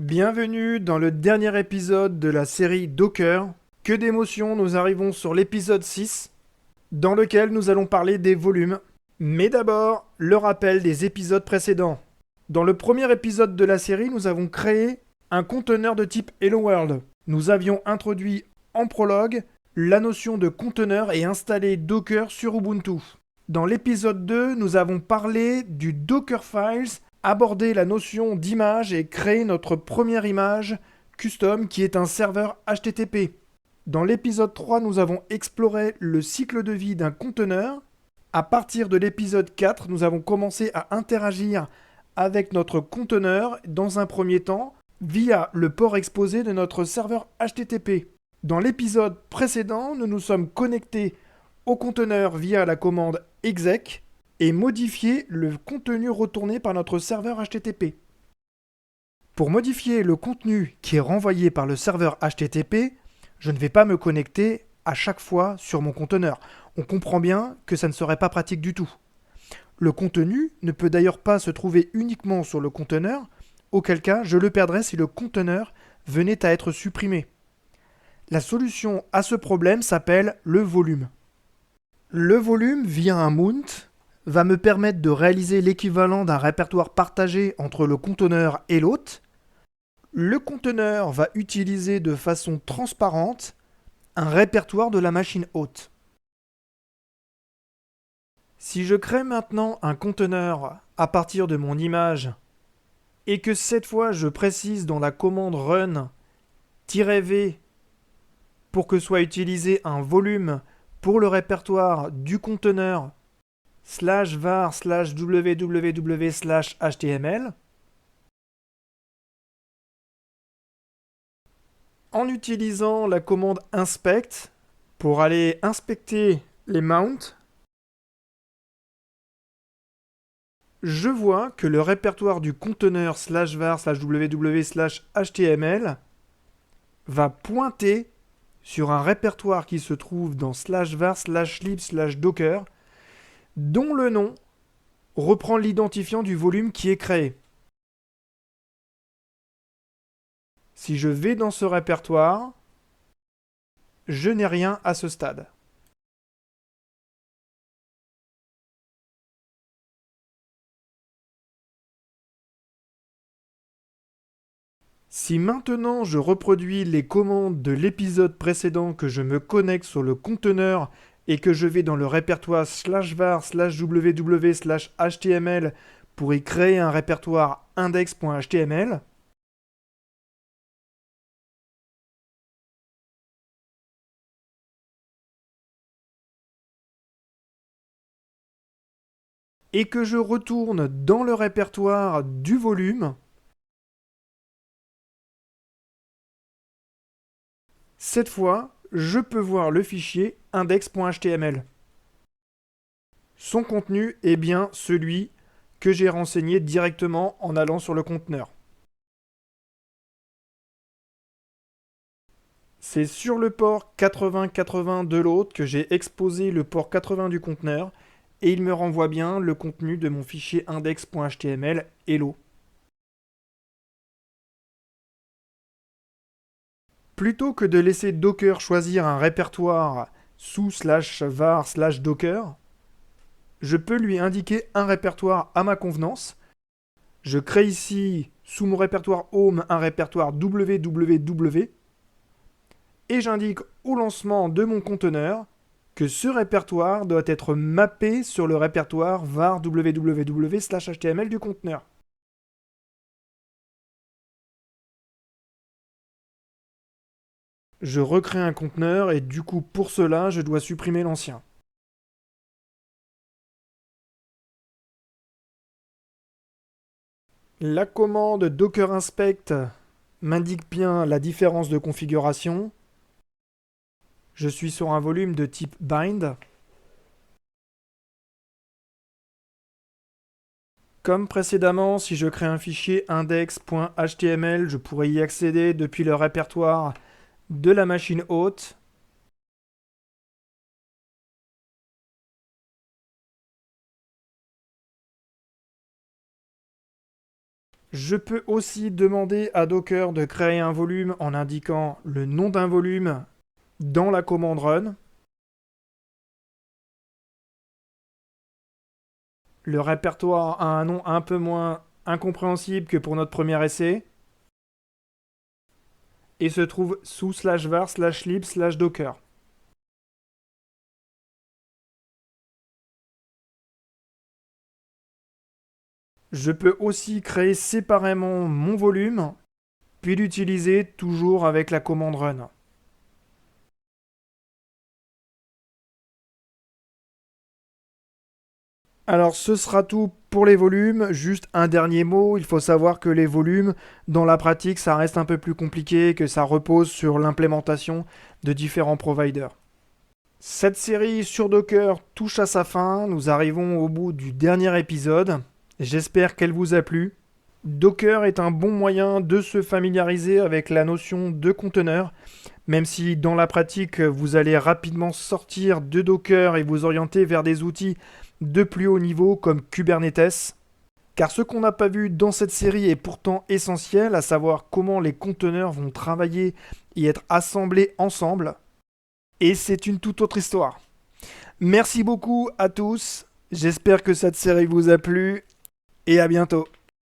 Bienvenue dans le dernier épisode de la série Docker. Que d'émotions, nous arrivons sur l'épisode 6, dans lequel nous allons parler des volumes. Mais d'abord, le rappel des épisodes précédents. Dans le premier épisode de la série, nous avons créé un conteneur de type Hello World. Nous avions introduit en prologue la notion de conteneur et installé Docker sur Ubuntu. Dans l'épisode 2, nous avons parlé du Dockerfiles, abordé la notion d'image et créé notre première image custom qui est un serveur HTTP. Dans l'épisode 3, nous avons exploré le cycle de vie d'un conteneur. À partir de l'épisode 4, nous avons commencé à interagir avec notre conteneur dans un premier temps via le port exposé de notre serveur HTTP. Dans l'épisode précédent, nous nous sommes connectés au conteneur via la commande exec et modifié le contenu retourné par notre serveur HTTP. Pour modifier le contenu qui est renvoyé par le serveur HTTP, je ne vais pas me connecter à chaque fois sur mon conteneur. On comprend bien que ça ne serait pas pratique du tout. Le contenu ne peut d'ailleurs pas se trouver uniquement sur le conteneur, auquel cas je le perdrais si le conteneur venait à être supprimé. La solution à ce problème s'appelle le volume. Le volume, via un mount, va me permettre de réaliser l'équivalent d'un répertoire partagé entre le conteneur et l'hôte. Le conteneur va utiliser de façon transparente un répertoire de la machine hôte. Si je crée maintenant un conteneur à partir de mon image et que cette fois je précise dans la commande run-v pour que soit utilisé un volume pour le répertoire du conteneur /var/www/html, en utilisant la commande inspect pour aller inspecter les mounts, je vois que le répertoire du conteneur /var/www/html va pointer sur un répertoire qui se trouve dans /var/lib/docker dont le nom reprend l'identifiant du volume qui est créé. Si je vais dans ce répertoire, je n'ai rien à ce stade. Si maintenant je reproduis les commandes de l'épisode précédent, que je me connecte sur le conteneur et que je vais dans le répertoire /var/www/html pour y créer un répertoire index.html, et que je retourne dans le répertoire du volume, cette fois, je peux voir le fichier index.html. Son contenu est bien celui que j'ai renseigné directement en allant sur le conteneur. C'est sur le port 8080 de l'autre que j'ai exposé le port 80 du conteneur et il me renvoie bien le contenu de mon fichier index.html hello. Plutôt que de laisser Docker choisir un répertoire sous /var/docker, je peux lui indiquer un répertoire à ma convenance. Je crée ici sous mon répertoire home un répertoire www et j'indique au lancement de mon conteneur que ce répertoire doit être mappé sur le répertoire var www/html du conteneur. Je recrée un conteneur et du coup pour cela je dois supprimer l'ancien. La commande docker inspect m'indique bien la différence de configuration. Je suis sur un volume de type bind. Comme précédemment, si je crée un fichier index.html, je pourrais y accéder depuis le répertoire de la machine hôte. Je peux aussi demander à Docker de créer un volume en indiquant le nom d'un volume dans la commande run. Le répertoire a un nom un peu moins incompréhensible que pour notre premier essai et se trouve sous /var/lib/docker. Je peux aussi créer séparément mon volume, puis l'utiliser toujours avec la commande run. Alors ce sera tout pour les volumes. Juste un dernier mot, il faut savoir que les volumes, dans la pratique, ça reste un peu plus compliqué, que ça repose sur l'implémentation de différents providers. Cette série sur Docker touche à sa fin, nous arrivons au bout du dernier épisode. J'espère qu'elle vous a plu. Docker est un bon moyen de se familiariser avec la notion de conteneur, même si dans la pratique vous allez rapidement sortir de Docker et vous orienter vers des outils de plus haut niveau comme Kubernetes. Car ce qu'on n'a pas vu dans cette série est pourtant essentiel, à savoir comment les conteneurs vont travailler et être assemblés ensemble. Et c'est une toute autre histoire. Merci beaucoup à tous, j'espère que cette série vous a plu et à bientôt.